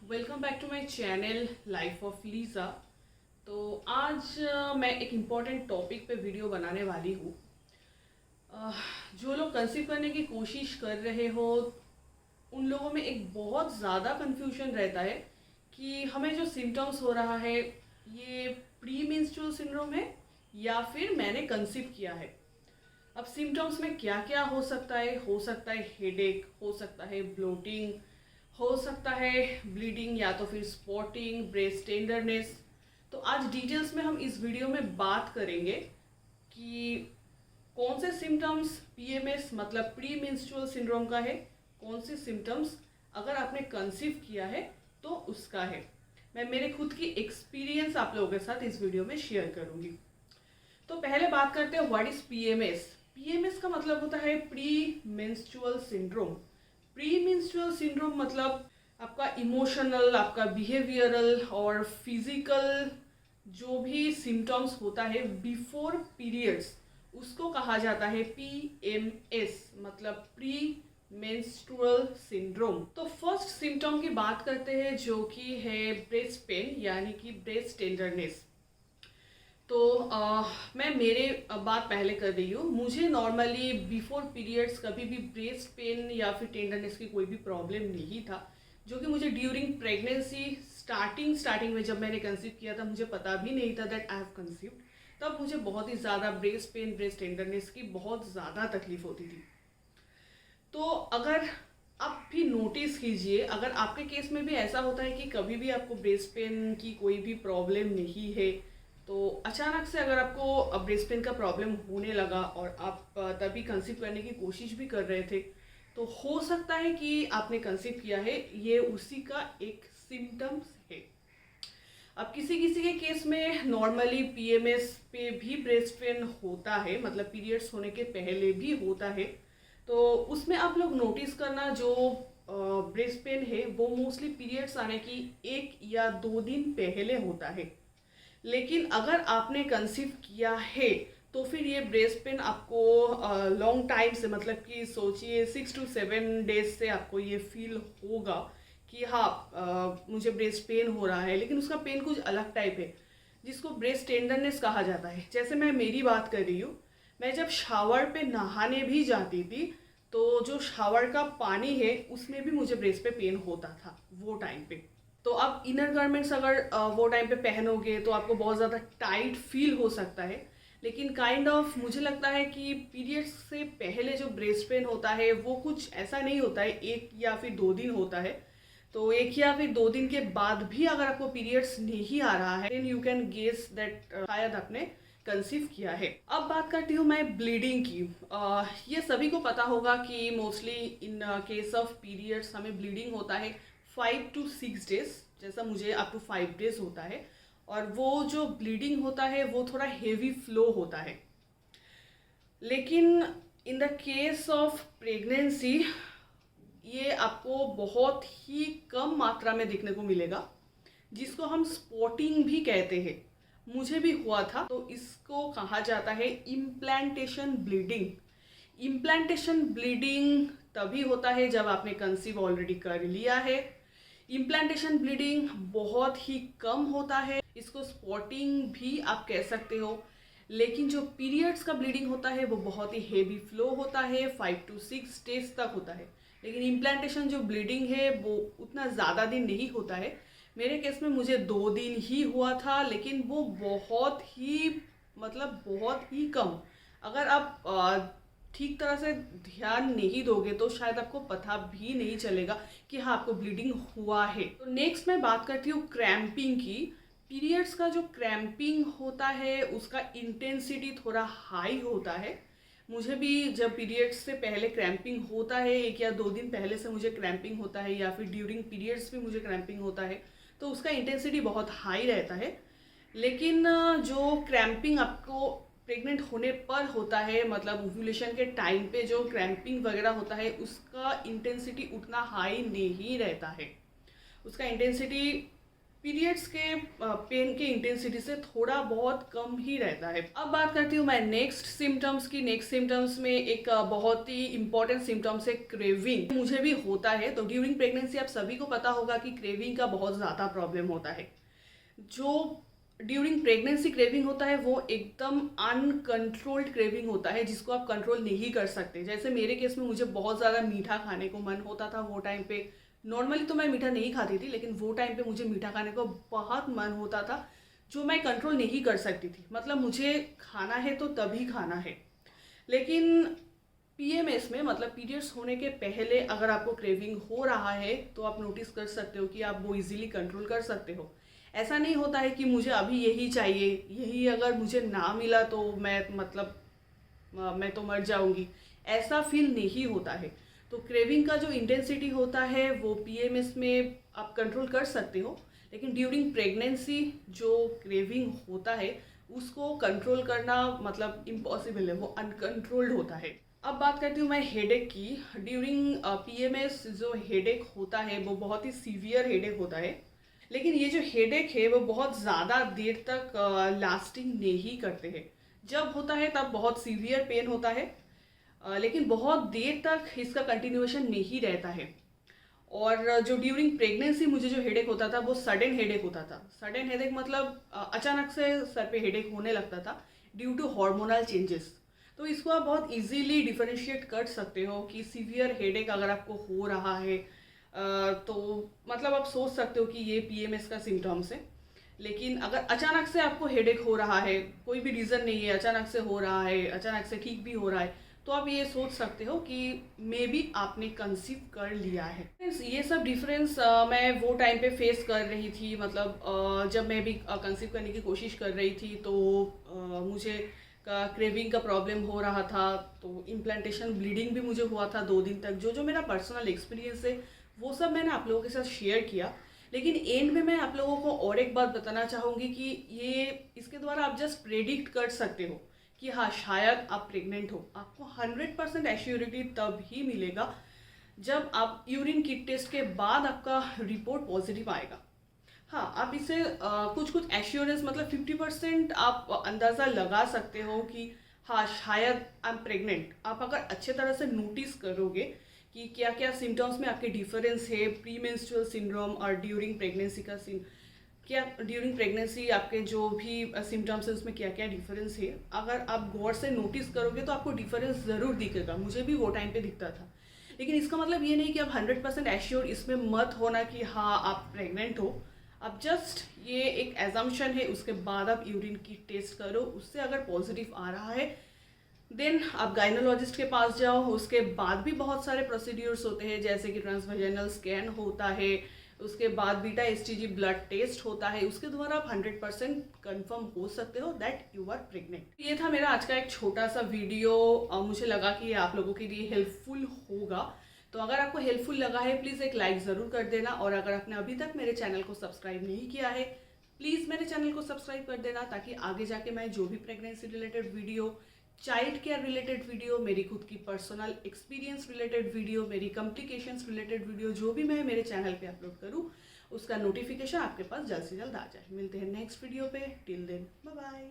Welcome back to my channel life of Liza. तो आज मैं एक इम्पॉर्टेंट टॉपिक पे वीडियो बनाने वाली हूँ। जो लोग कंसीव करने की कोशिश कर रहे हो उन लोगों में एक बहुत ज़्यादा कन्फ्यूजन रहता है कि हमें जो सिम्टम्स हो रहा है ये प्री मेंस्ट्रुअल सिंड्रोम है या फिर मैंने कंसीव किया है। अब सिम्टम्स में क्या क्या हो सकता है? हेडेक, हो सकता है ब्लोटिंग, हो सकता है ब्लीडिंग या तो फिर स्पॉटिंग, ब्रेस्ट टेंडरनेस। तो आज डिटेल्स में हम इस वीडियो में बात करेंगे कि कौन से सिम्टम्स पीएमएस मतलब प्री मेंस्ट्रुअल सिंड्रोम का है, कौन से सिम्टम्स अगर आपने कंसीव किया है तो उसका है। मैं मेरे खुद की एक्सपीरियंस आप लोगों के साथ इस वीडियो में शेयर करूंगी। तो पहले बात करते हैं व्हाट इज पीएमएस। पीएमएस का मतलब होता है pre menstrual syndrome. Pre menstrual syndrome मतलब आपका इमोशनल, आपका बिहेवियरल और फिजिकल जो भी सिम्टम्स होता है बिफोर पीरियड्स उसको कहा जाता है पीएमएस मतलब प्री मेंस्ट्रुअल सिंड्रोम। तो फर्स्ट सिम्टम की बात करते हैं जो कि है ब्रेस्ट पेन यानी कि ब्रेस्ट टेंडरनेस। तो मैं मेरे बात पहले कर रही हूँ। मुझे नॉर्मली बिफोर पीरियड्स कभी भी ब्रेस्ट पेन या फिर टेंडरनेस की कोई भी प्रॉब्लम नहीं था, जो कि मुझे ड्यूरिंग प्रेगनेंसी स्टार्टिंग में जब मैंने कंसीव किया था मुझे पता भी नहीं था दैट आई हैव कंसीव्ड। तब मुझे बहुत ही ज़्यादा ब्रेस्ट पेन, ब्रेस्ट टेंडरनेस की बहुत ज़्यादा तकलीफ होती थी। तो अगर आप भी नोटिस कीजिए, अगर आपके केस में भी ऐसा होता है कि कभी भी आपको ब्रेस्ट पेन की कोई भी प्रॉब्लम नहीं है, तो अचानक से अगर आपको ब्रेस्ट पेन का प्रॉब्लम होने लगा और आप तभी कंसीव करने की कोशिश भी कर रहे थे, तो हो सकता है कि आपने कंसीव किया है। ये उसी का एक सिम्टम्स है। अब किसी किसी के केस में नॉर्मली पीएमएस पे भी ब्रेस्ट पेन होता है, मतलब पीरियड्स होने के पहले भी होता है। तो उसमें आप लोग नोटिस करना, जो ब्रेस्ट पेन है वो मोस्टली पीरियड्स आने की 1 या 2 दिन पहले होता है। लेकिन अगर आपने कंसीव किया है तो फिर ये ब्रेस्ट पेन आपको लॉन्ग टाइम से, मतलब कि सोचिए 6 to 7 डेज से आपको ये फील होगा कि हाँ मुझे ब्रेस्ट पेन हो रहा है, लेकिन उसका पेन कुछ अलग टाइप है जिसको ब्रेस्ट टेंडरनेस कहा जाता है। जैसे मैं मेरी बात कर रही हूँ, मैं जब शावर पे नहाने भी जाती थी तो जो शावर का पानी है उसमें भी मुझे ब्रेस्ट पे पेन होता था वो टाइम पे। तो आप इनर गारमेंट्स अगर वो टाइम पे पहनोगे तो आपको बहुत ज़्यादा टाइट फील हो सकता है, लेकिन काइंड ऑफ मुझे लगता है कि पीरियड्स से पहले जो ब्रेस्ट पेन होता है वो कुछ ऐसा नहीं होता है 1 या फिर 2 दिन होता है। तो 1 या फिर 2 दिन के बाद भी अगर आपको पीरियड्स नहीं आ रहा है then you can guess that शायद आपने कंसीव किया है। अब बात करती हूँ मैं ब्लीडिंग की। ये सभी को पता होगा कि mostly in case of periods हमें ब्लीडिंग होता है 5 to 6 डेज, जैसा मुझे अप टू 5 डेज होता है। और वो जो ब्लीडिंग होता है वो थोड़ा हेवी फ्लो होता है। लेकिन in the case of pregnancy ये आपको बहुत ही कम मात्रा में देखने को मिलेगा, जिसको हम स्पॉटिंग भी कहते हैं। मुझे भी हुआ था। तो इसको कहा जाता है इम्प्लांटेशन ब्लीडिंग। इम्प्लांटेशन ब्लीडिंग तभी होता है जब आपने कंसीव ऑलरेडी कर लिया है। इम्प्लांटेशन ब्लीडिंग बहुत ही कम होता है, इसको स्पॉटिंग भी आप कह सकते हो। लेकिन जो पीरियड्स का ब्लीडिंग होता है वो बहुत ही हेवी फ्लो होता है, 5 to 6 डेज तक होता है। लेकिन इम्प्लांटेशन जो ब्लीडिंग है वो उतना ज़्यादा दिन नहीं होता है। मेरे केस में मुझे 2 दिन ही हुआ था, लेकिन वो बहुत ही मतलब बहुत ही कम। अगर आप ठीक तरह से ध्यान नहीं दोगे तो शायद आपको पता भी नहीं चलेगा कि हाँ आपको ब्लीडिंग हुआ है। तो नेक्स्ट मैं बात करती हूँ क्रैम्पिंग की। पीरियड्स का जो क्रैम्पिंग होता है उसका इंटेंसिटी थोड़ा हाई होता है। मुझे भी जब पीरियड्स से पहले क्रैम्पिंग होता है, 1 या 2 दिन पहले से मुझे क्रैम्पिंग होता है या फिर ड्यूरिंग पीरियड्स भी मुझे क्रैम्पिंग होता है, तो उसका इंटेंसिटी बहुत हाई रहता है। लेकिन जो क्रैम्पिंग आपको प्रेग्नेंट होने पर होता है, मतलब ओव्यूलेशन के टाइम पे जो क्रैम्पिंग वगैरह होता है उसका इंटेंसिटी उतना हाई नहीं रहता है। उसका इंटेंसिटी पीरियड्स के पेन के इंटेंसिटी से थोड़ा बहुत कम ही रहता है। अब बात करती हूँ मैं नेक्स्ट सिम्टम्स की। नेक्स्ट सिम्टम्स में एक बहुत ही इंपॉर्टेंट सिम्टम्स है क्रेविंग। मुझे भी होता है। तो ड्यूरिंग प्रेगनेंसी आप सभी को पता होगा कि क्रेविंग का बहुत ज़्यादा प्रॉब्लम होता है। जो ड्यूरिंग प्रेगनेंसी क्रेविंग होता है वो एकदम अनकंट्रोल्ड क्रेविंग होता है, जिसको आप कंट्रोल नहीं कर सकते। जैसे मेरे केस में मुझे बहुत ज़्यादा मीठा खाने को मन होता था वो टाइम पे। नॉर्मली तो मैं मीठा नहीं खाती थी, लेकिन वो टाइम पे मुझे मीठा खाने को बहुत मन होता था, जो मैं कंट्रोल नहीं कर सकती थी। मतलब मुझे खाना है तो तभी खाना है। लेकिन पीएमएस में, मतलब पीरियड्स होने के पहले अगर आपको क्रेविंग हो रहा है तो आप नोटिस कर सकते हो कि आप वो इजीली कंट्रोल कर सकते हो। ऐसा नहीं होता है कि मुझे अभी यही चाहिए, यही अगर मुझे ना मिला तो मैं तो मर जाऊंगी, ऐसा फील नहीं होता है। तो क्रेविंग का जो इंटेंसिटी होता है वो पीएमएस में आप कंट्रोल कर सकते हो, लेकिन ड्यूरिंग प्रेगनेंसी जो क्रेविंग होता है उसको कंट्रोल करना मतलब इम्पॉसिबल है, वो अनकंट्रोल्ड होता है। अब बात करती हूँ मैं हेडेक की। ड्यूरिंग पीएमएस जो हेडेक होता है वो बहुत ही सीवियर हेडेक होता है, लेकिन ये जो हेडेक है वो बहुत ज़्यादा देर तक लास्टिंग नहीं करते हैं। जब होता है तब बहुत सीवियर पेन होता है, लेकिन बहुत देर तक इसका कंटिन्यूएशन नहीं रहता है। और जो ड्यूरिंग प्रेगनेंसी मुझे जो हेडेक होता था वो सडन हेडेक होता था। सडन हेडेक मतलब अचानक से सर पे हेडेक होने लगता था ड्यू टू हार्मोनल चेंजेस। तो इसको आप बहुत इजीली डिफरेंशिएट कर सकते हो कि सीवियर हेडेक अगर आपको हो रहा है तो मतलब आप सोच सकते हो कि ये पीएमएस का सिम्टम्स है। लेकिन अगर अचानक से आपको हेडेक हो रहा है, कोई भी रीज़न नहीं है, अचानक से हो रहा है, अचानक से ठीक भी हो रहा है, तो आप ये सोच सकते हो कि मे बी आपने कंसीव कर लिया है। ये सब डिफरेंस मैं वो टाइम पे फेस कर रही थी। मतलब जब मैं भी कंसीव करने की कोशिश कर रही थी तो मुझे क्रेविंग का प्रॉब्लम हो रहा था। तो इम्प्लांटेशन ब्लीडिंग भी मुझे हुआ था 2 दिन तक। जो जो मेरा पर्सनल एक्सपीरियंस है वो सब मैंने आप लोगों के साथ शेयर किया। लेकिन एंड में मैं आप लोगों को और एक बात बताना चाहूँगी कि ये इसके द्वारा आप जस्ट प्रेडिक्ट कर सकते हो कि हाँ शायद आप प्रेग्नेंट हो। आपको 100% एश्योरिटी तब ही मिलेगा जब आप यूरिन किट टेस्ट के बाद आपका रिपोर्ट पॉजिटिव आएगा। हाँ, आप इसे कुछ कुछ एश्योरेंस मतलब 50% आप अंदाज़ा लगा सकते हो कि हाँ शायद आई एम प्रेग्नेंट। आप अगर अच्छे तरह से नोटिस करोगे कि क्या क्या सिम्टम्स में आपके डिफरेंस है, प्री मेंस्ट्रुअल सिंड्रोम और ड्यूरिंग प्रेगनेंसी का क्या ड्यूरिंग प्रेगनेंसी आपके जो भी सिम्टम्स है उसमें क्या क्या डिफरेंस है, अगर आप गौर से नोटिस करोगे तो आपको डिफरेंस ज़रूर दिखेगा। मुझे भी वो टाइम पे दिखता था। लेकिन इसका मतलब ये नहीं कि आप 100% एश्योर इसमें मत होना कि हाँ आप प्रेग्नेंट हो। अब जस्ट ये एक एजम्पशन है, उसके बाद आप यूरिन की टेस्ट करो। उससे अगर पॉजिटिव आ रहा है देन आप गाइनोलॉजिस्ट के पास जाओ। उसके बाद भी बहुत सारे प्रोसीड्यूर्स होते हैं, जैसे कि ट्रांसवेजाइनल स्कैन होता है, उसके बाद बीटा एसटीजी ब्लड टेस्ट होता है। उसके द्वारा आप 100% कन्फर्म हो सकते हो दैट यू आर प्रेग्नेंट। ये था मेरा आज का एक छोटा सा वीडियो। मुझे लगा कि ये आप लोगों के लिए हेल्पफुल होगा। तो अगर आपको हेल्पफुल लगा है प्लीज़ एक लाइक ज़रूर कर देना। और अगर आपने अभी तक मेरे चैनल को सब्सक्राइब नहीं किया है प्लीज़ मेरे चैनल को सब्सक्राइब कर देना, ताकि आगे जाके मैं जो भी pregnancy related video, child care related video, मेरी खुद की पर्सनल एक्सपीरियंस रिलेटेड वीडियो, मेरी कॉम्प्लिकेशंस रिलेटेड वीडियो जो भी मैं मेरे चैनल पे अपलोड करूँ उसका नोटिफिकेशन आपके पास जल्द से जल्द आ जाए। मिलते हैं नेक्स्ट वीडियो पे। Till then bye bye.